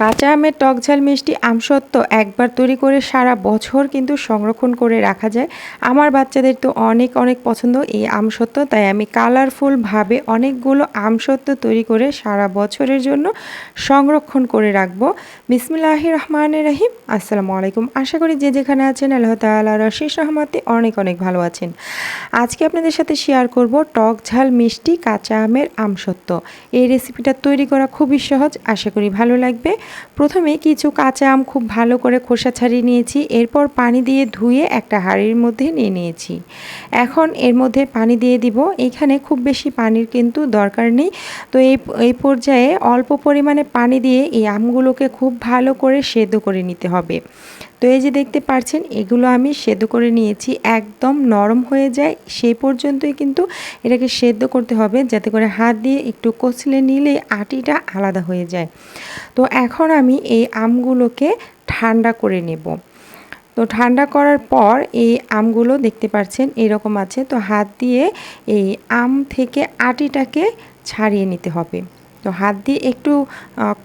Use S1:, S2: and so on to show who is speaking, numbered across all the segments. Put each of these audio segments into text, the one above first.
S1: কাঁচা আমের টক ঝাল মিষ্টি আমসত্ত্ব একবার তৈরি করে সারা বছর কিন্তু সংরক্ষণ করে রাখা যায়। আমার বাচ্চাদের তো অনেক অনেক পছন্দ এই আমসত্ত্ব, তাই আমি কালারফুলভাবে অনেকগুলো আমসত্ত্ব তৈরি করে সারা বছরের জন্য সংরক্ষণ করে রাখবো। বিসমিল্লাহির রহমানির রহিম। আসসালামু আলাইকুম। আশা করি যে যেখানে আছেন আল্লাহ তাআলার অশেষ রহমতে অনেক অনেক ভালো আছেন। আজকে আপনাদের সাথে শেয়ার করব টক ঝাল মিষ্টি কাঁচা আমের আমসত্ত্ব। এই রেসিপিটা তৈরি করা খুবই সহজ, আশা করি ভালো লাগবে। প্রথমে কিছু কাঁচা আম খুব ভালো করে খোসা ছাড়িয়ে নিয়েছি, এরপর পানি দিয়ে ধুয়ে একটা হাঁড়ির মধ্যে নিয়ে নিয়েছি। এখন এর মধ্যে পানি দিয়ে দিব। এখানে খুব বেশি পানির কিন্তু দরকার নেই। তো এই পর্যায়ে অল্প পরিমাণে পানি দিয়ে এই আমগুলোকে খুব ভালো করে সেদ্ধ করে নিতে হবে। তো এই যে দেখতে পাচ্ছেন, এগুলো আমি সেদ্ধ করে নিয়েছি, একদম নরম হয়ে যায় সেই পর্যন্তই কিন্তু এটাকে সেদ্ধ করতে হবে, যাতে করে হাত দিয়ে একটু কচলে নিলে আটিটা আলাদা হয়ে যায়। তো এখন আমি এই আমগুলোকে ঠান্ডা করে নেব। তো ঠান্ডা করার পর এই আমগুলো দেখতে পাচ্ছেন এরকম আছে। তো হাত দিয়ে এই আম থেকে আটিটাকে ছাড়িয়ে নিতে হবে। তো হাত দিয়ে একটু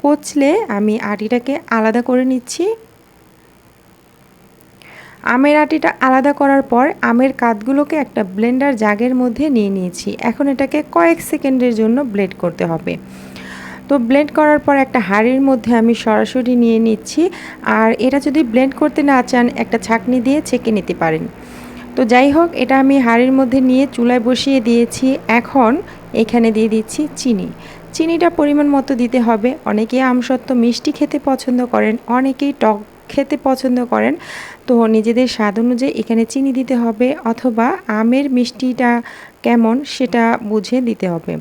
S1: কচলে আমি আটিটাকে আলাদা করে নিচ্ছি। আমের আটিটা আলাদা করার পর আমের কাঠগুলোকে একটা ব্লেন্ডার জাগের মধ্যে নিয়ে নিয়েছি। এখন এটাকে কয়েক সেকেন্ডের জন্য ব্লেন্ড করতে হবে। তো ব্লেন্ড করার পর একটা হাঁড়ির মধ্যে আমি সরাসরি নিয়ে নিচ্ছি। আর এটা যদি ব্লেন্ড করতে না চান, একটা ছাঁকনি দিয়ে ছেঁকে নিতে পারেন। তো যাই হোক, এটা আমি হাঁড়ির মধ্যে নিয়ে চুলায় বসিয়ে দিয়েছি। এখন এখানে দিয়ে দিচ্ছি চিনি। চিনিটা পরিমাণ মতো দিতে হবে। অনেকেই আমসত্ত্ব মিষ্টি খেতে পছন্দ করেন, অনেকেই টক খেতে পছন্দ করেন। তো নিজেদের স্বাদ অনুযায়ী এখানে চিনি দিতে হবে, অথবা আমের মিষ্টিটা কেমন সেটা বুঝে দিতে হবে।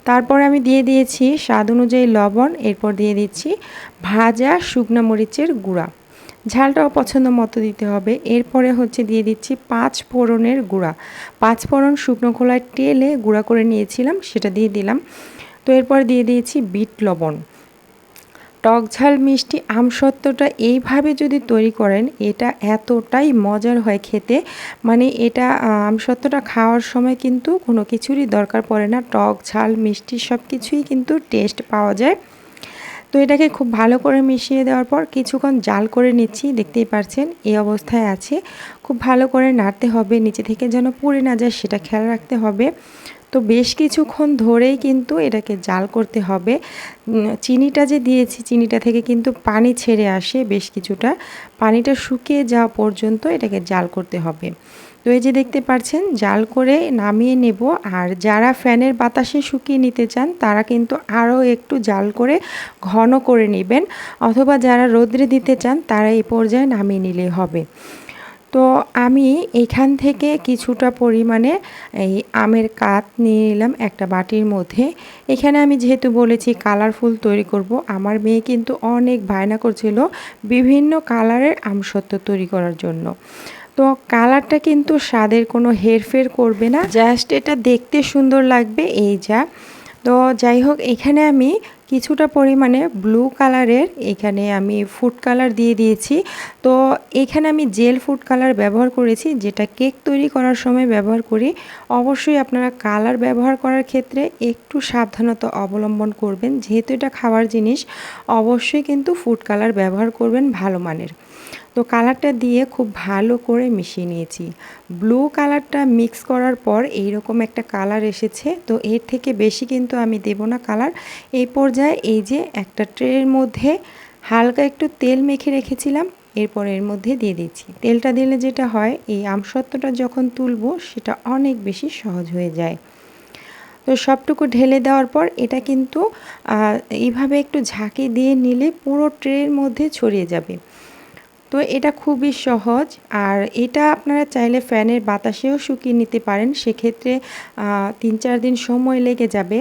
S1: তারপর আমি দিয়ে দিয়েছি স্বাদ অনুযায়ী লবণ, এরপর দিয়ে দিচ্ছি ভাজা শুকনো মরিচের গুঁড়া, ঝালটাও পছন্দ মতো দিতে হবে। এরপরে দিয়ে দিচ্ছি 5 ফোড়নের গুঁড়া। 5 ফোড়ন শুকনো খোলায় টেলে গুঁড়া করে নিয়েছিলাম, সেটা দিয়ে দিলাম। তো এরপর দিয়ে দিয়েছি বিট লবণ। টক ঝাল মিষ্টি আমসত্ত্বটা এইভাবে যদি তৈরি করেন, এটা এতটাই মজার হয় খেতে। মানে এটা আমসত্ত্বটা খাওয়ার সময় কিন্তু কোনো কিছুরই দরকার পড়ে না, টক ঝাল মিষ্টি সব কিছুই কিন্তু টেস্ট পাওয়া যায়। তো এটাকে খুব ভালো করে মিশিয়ে দেওয়ার পর কিছুক্ষণ জাল করে নিচ্ছি। দেখতেই পাচ্ছেন এই অবস্থায় আছে। খুব ভালো করে নাড়তে হবে, নিচে থেকে যেন পুড়ে না যায় সেটা খেয়াল রাখতে হবে। তো বেশ কিছুক্ষণ ধরেই কিন্তু এটাকে জাল করতে হবে। চিনিটা যে দিয়েছি, চিনিটা থেকে কিন্তু পানি ছেড়ে আসে বেশ কিছুটা। পানিটা শুকিয়ে যাওয়া পর্যন্ত এটাকে জাল করতে হবে। তো এই যে দেখতে পাচ্ছেন, জাল করে নামিয়ে নেব। আর যারা ফ্যানের বাতাসে শুকিয়ে নিতে চান, তারা কিন্তু আরও একটু জাল করে ঘন করে নেবেন, অথবা যারা রোদ্রে দিতে চান তারা এই পর্যায়ে নামিয়ে নিলেই হবে। তো আমি এখান থেকে কিছুটা পরিমাণে এই আমের কাত নিয়ে নিলাম একটা বাটির মধ্যে। এখানে আমি যেহেতু বলেছি কালারফুল তৈরি করব, আমার মেয়ে কিন্তু অনেক বায়না করছিল বিভিন্ন কালারের আমসত্ত্ব তৈরি করার জন্য। তো কালারটা কিন্তু স্বাদের কোনো হেরফের করবে না, জাস্ট এটা দেখতে সুন্দর লাগবে এই যা। তো যাই হোক, এখানে আমি কিছুটা পরিমাণে ব্লু কালারের এখানে আমি ফুড কালার দিয়ে দিয়েছি। তো এখানে আমি জেল ফুড কালার ব্যবহার করেছি, যেটা কেক তৈরি করার সময় ব্যবহার করি। অবশ্যই আপনারা কালার ব্যবহার করার ক্ষেত্রে একটু সাবধানতা অবলম্বন করবেন, যেহেতু এটা খাওয়ার জিনিস। অবশ্যই কিন্তু ফুড কালার ব্যবহার করবেন ভালো মানের। তো কালারটা দিয়ে খুব ভালো করে মিশিয়ে নিয়েছি। ব্লু কালারটা মিক্স করার পর এইরকম একটা কালার এসেছে। তো এর থেকে বেশি কিন্তু আমি দেব না কালার। এই পর্যায়ে এই যে একটা ট্রের মধ্যে হালকা একটু তেল মেখে রেখেছিলাম, এরপর এর মধ্যে দিয়ে দিচ্ছি। তেলটা দিলে যেটা হয়, এই আমসত্ত্বটা যখন তুলবো সেটা অনেক বেশি সহজ হয়ে যায়। তো সবটুকু ঢেলে দেওয়ার পর এটা কিন্তু এইভাবে একটু ঝাঁকি দিয়ে নিলে পুরো ট্রের মধ্যে ছড়িয়ে যাবে। তো এটা খুবই সহজ। আর এটা আপনারা চাইলে ফ্যানের বাতাসেও শুকিয়ে নিতে পারেন, সেক্ষেত্রে 3-4 দিন সময় লেগে যাবে।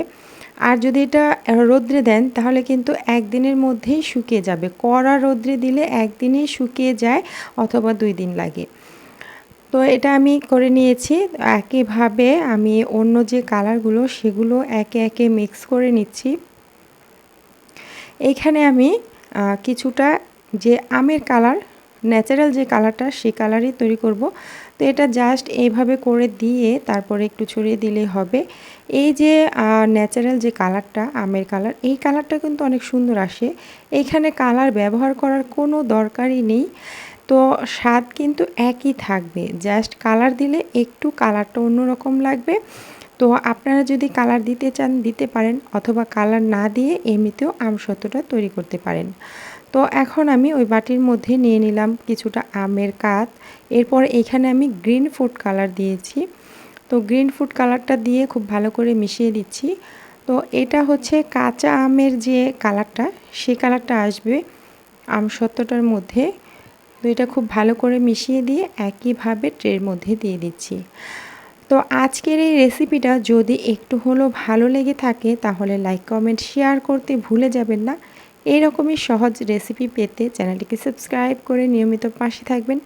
S1: আর যদি এটা রোদ্রে দেন, তাহলে কিন্তু একদিনের মধ্যেই শুকিয়ে যাবে। কড়া রোদ্রে দিলে একদিনেই শুকিয়ে যায়, অথবা 2 দিন লাগে। তো এটা আমি করে নিয়েছি। একইভাবে আমি অন্য যে কালারগুলো সেগুলো একে একে মিক্স করে নিচ্ছি। এইখানে আমি কিছুটা যে আমের কালার ন্যাচারাল যে কালারটা সেই কালারই তৈরি করব। তো এটা জাস্ট এইভাবে করে দিয়ে তারপরে একটু ছড়িয়ে দিলেই হবে। এই যে ন্যাচারাল যে কালারটা, আমের কালার, এই কালারটা কিন্তু অনেক সুন্দর আসে। এইখানে কালার ব্যবহার করার কোনো দরকারই নেই। তো স্বাদ কিন্তু একই থাকবে, জাস্ট কালার দিলে একটু কালারটা অন্যরকম লাগবে। তো আপনারা যদি কালার দিতে চান দিতে পারেন, অথবা কালার না দিয়ে এমনিতেও আমসত্ত্বটা তৈরি করতে পারেন। তো এখন আমি ওই বাটির মধ্যে নিয়ে নিলাম কিছুটা আমের কাত। এরপর এখানে আমি গ্রিন ফুড কালার দিয়েছি। তো গ্রিন ফুড কালারটা দিয়ে খুব ভালো করে মিশিয়ে দিচ্ছি। তো এটা হচ্ছে কাঁচা আমের যে কালারটা, সেই কালারটা আসবে আমসত্ত্বটার মধ্যে। তো এটা খুব ভালো করে মিশিয়ে দিয়ে একইভাবে ট্রের মধ্যে দিয়ে দিচ্ছি। তো আজকের এই রেসিপিটা যদি একটু হলেও ভালো লেগে থাকে তাহলে লাইক, কমেন্ট, শেয়ার করতে ভুলে যাবেন না। এইরকমই সহজ রেসিপি পেতে চ্যানেলটিকে সাবস্ক্রাইব করে নিয়মিত পাশে থাকবেন।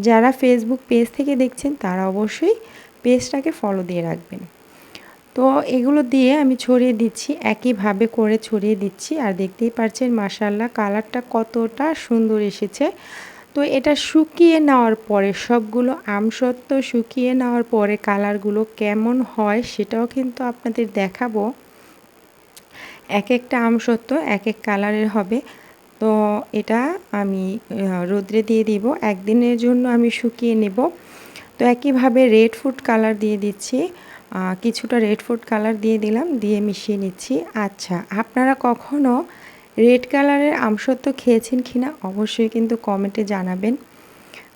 S1: যারা ফেসবুক পেজ থেকে দেখছেন তারা অবশ্যই পেজটাকে ফলো দিয়ে রাখবেন। তো এগুলো দিয়ে আমি ছড়িয়ে দিচ্ছি, একইভাবে করে ছড়িয়ে দিচ্ছি। আর দেখতেই পাচ্ছেন মাশাআল্লাহ কালারটা কতটা সুন্দর এসেছে। তো এটা শুকিয়ে নেওয়ার পরে, সবগুলো আমসত্ত্ব শুকিয়ে নেওয়ার পরে কালারগুলো কেমন হয় সেটাও কিন্তু আপনাদের দেখাবো। এক একটা আমসত্ত্ব এক এক কালারের হবে। তো এটা আমি রোদ্রে দিয়ে দিব, একদিনের জন্য আমি শুকিয়ে নেব। তো একইভাবে রেড ফুড কালার দিয়ে দিচ্ছি, কিছুটা রেড ফুড কালার দিয়ে দিলাম, দিয়ে মিশিয়ে নিচ্ছি। আচ্ছা, আপনারা কখনো রেড কালারের আমসত্ত্ব খেয়েছেন কিনা অবশ্যই কিন্তু কমেন্টে জানাবেন।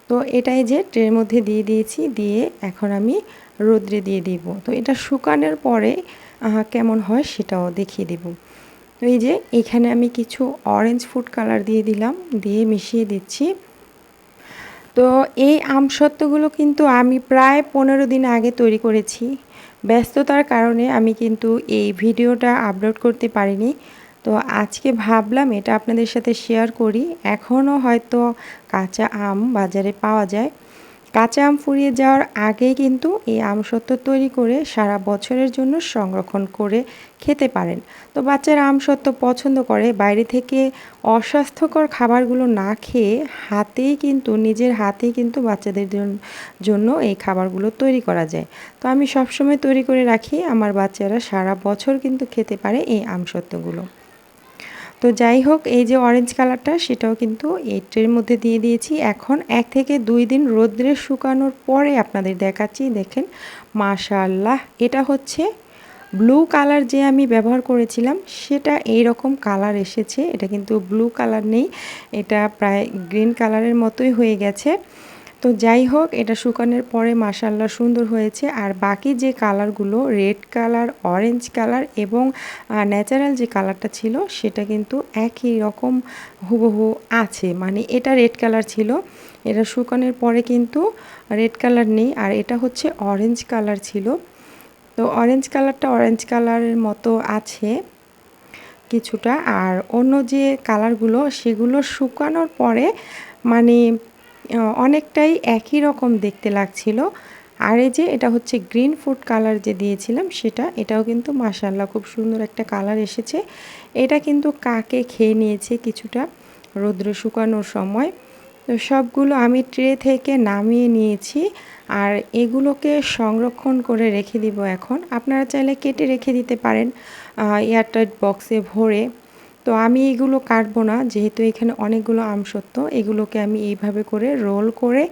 S1: তো এটাই যে ট্রের মধ্যে দিয়ে দিয়েছি, দিয়ে এখন আমি রোদ্রে দিয়ে দিব। তো এটা শুকানোর পরে কেমন হয় সেটাও দেখিয়ে দেব। তো এই যে এখানে আমি কিছু অরেঞ্জ ফুড কালার দিয়ে দিলাম, দিয়ে মিশিয়ে দিচ্ছি। তো এই আমসত্ত্বগুলো কিন্তু আমি প্রায় 15 দিন আগে তৈরি করেছি। ব্যস্ততার কারণে আমি কিন্তু এই ভিডিওটা আপলোড করতে পারিনি। তো আজকে ভাবলাম এটা আপনাদের সাথে শেয়ার করি। এখনও হয়তো কাঁচা আম বাজারে পাওয়া যায়। কাঁচা আম ফুরিয়ে যাওয়ার আগেই কিন্তু এই আমসত্ত্ব তৈরি করে সারা বছরের জন্য সংরক্ষণ করে খেতে পারেন। তো বাচ্চারা আমসত্ত্ব পছন্দ করে, বাইরে থেকে অস্বাস্থ্যকর খাবারগুলো না খেয়ে নিজের হাতেই কিন্তু বাচ্চাদের জন্য এই খাবারগুলো তৈরি করা যায়। তো আমি সবসময় তৈরি করে রাখি, আমার বাচ্চারা সারা বছর কিন্তু খেতে পারে এই আমসত্ত্বগুলো। তো যাই হোক, এই যে অরেঞ্জ কালারটা সেটাও কিন্তু এই ট্রের মধ্যে দিয়ে দিয়েছি। এখন 1 থেকে 2 দিন রোদ্রে শুকানোর পরে আপনাদের দেখাচ্ছি। দেখেন মাশাআল্লাহ, এটা হচ্ছে ব্লু কালার যে আমি ব্যবহার করেছিলাম সেটা এই রকম কালার এসেছে। এটা কিন্তু ব্লু কালার নেই, এটা প্রায় গ্রিন কালারের মতোই হয়ে গেছে। তো যাই হোক, এটা শুকানোর পরে মাশাআল্লাহ সুন্দর হয়েছে। আর বাকি যে কালারগুলো রেড কালার, অরেঞ্জ কালার এবং ন্যাচারাল যে কালারটা ছিল সেটা কিন্তু একই রকম হুবহু আছে। মানে এটা রেড কালার ছিল, এটা শুকানোর পরে কিন্তু রেড কালার নেই। আর এটা হচ্ছে অরেঞ্জ কালার ছিল। তো অরেঞ্জ কালারটা অরেঞ্জ কালারের মতো আছে কিছুটা। আর অন্য যে কালারগুলো সেগুলো শুকানোর পরে মানে অনেকটাই একই রকম দেখতে লাগছিল। আর এই যে এটা হচ্ছে গ্রিন ফুড কালার যে দিয়েছিলাম সেটা, এটাও কিন্তু মাশাআল্লাহ খুব সুন্দর একটা কালার এসেছে। এটা কিন্তু কাকে খেয়ে নিয়েছে কিছুটা রৌদ্রে শুকানোর সময়। তো সবগুলো আমি ট্রে থেকে নামিয়ে নিয়েছি। আর এগুলোকে সংরক্ষণ করে রেখে দিব এখন। আপনারা চাইলে কেটে রেখে দিতে পারেন এয়ারটাইট বক্সে ভরে। তো আমি এগুলো কাটবো না, যেহেতু এখানে অনেকগুলো আমসত্ত্ব, এগুলোকে আমি এইভাবে করে রোল করে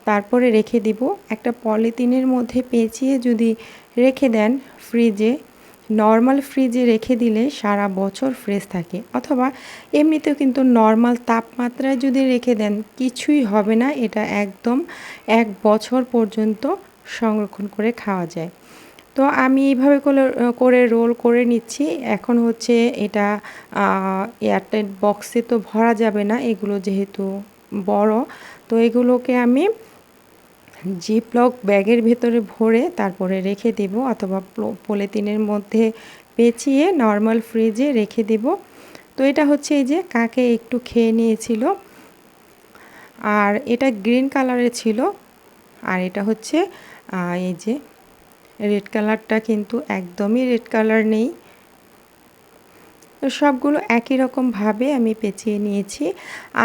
S1: তারপরে রেখে দিব। একটা পলিথিনের মধ্যে পেঁচিয়ে যদি রেখে দেন ফ্রিজে, নর্মাল ফ্রিজে রেখে দিলে সারা বছর ফ্রেশ থাকে। অথবা এমনিতেও কিন্তু নর্মাল তাপমাত্রায় যদি রেখে দেন কিছুই হবে না, এটা একদম 1 বছর পর্যন্ত সংরক্ষণ করে খাওয়া যায়। তো আমি এইভাবে করে রোল করে নিচ্ছি। এখন হচ্ছে এটা এয়ারটাইট বক্সে তো ভরা যাবে না, এগুলো যেহেতু বড়। তো এগুলোকে আমি জিপলক ব্যাগের ভেতরে ভরে তারপরে রেখে দেব, অথবা পলিথিনের মধ্যে পেঁচিয়ে নর্মাল ফ্রিজে রেখে দেব। তো এটা হচ্ছে এই যে কাকে একটু খেয়ে নিয়েছিল, আর এটা গ্রিন কালারের ছিল। আর এটা হচ্ছে এই যে রেড কালারটা কিন্তু একদমই রেড কালার নেই। তো সবগুলো একই রকমভাবে আমি পেঁচিয়ে নিয়েছি।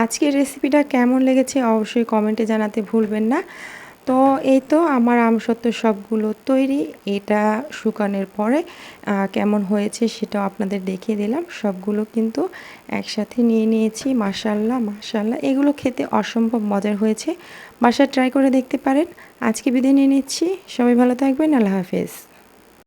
S1: আজকের রেসিপিটা কেমন লেগেছে অবশ্যই কমেন্টে জানাতে ভুলবেন না। তো এই তো আমার আমসত্ত্ব সবগুলো তৈরি। এটা শুকানোর পরে কেমন হয়েছে সেটাও আপনাদের দেখিয়ে দিলাম। সবগুলো কিন্তু একসাথে নিয়ে নিয়েছি। মাশাআল্লাহ, মাশাআল্লাহ এগুলো খেতে অসম্ভব মজার হয়েছে। বাসায় ট্রাই করে দেখতে পারেন। আজকে বিদায় নিয়ে নিচ্ছি। সবাই ভালো থাকবেন। আল্লাহ হাফেজ।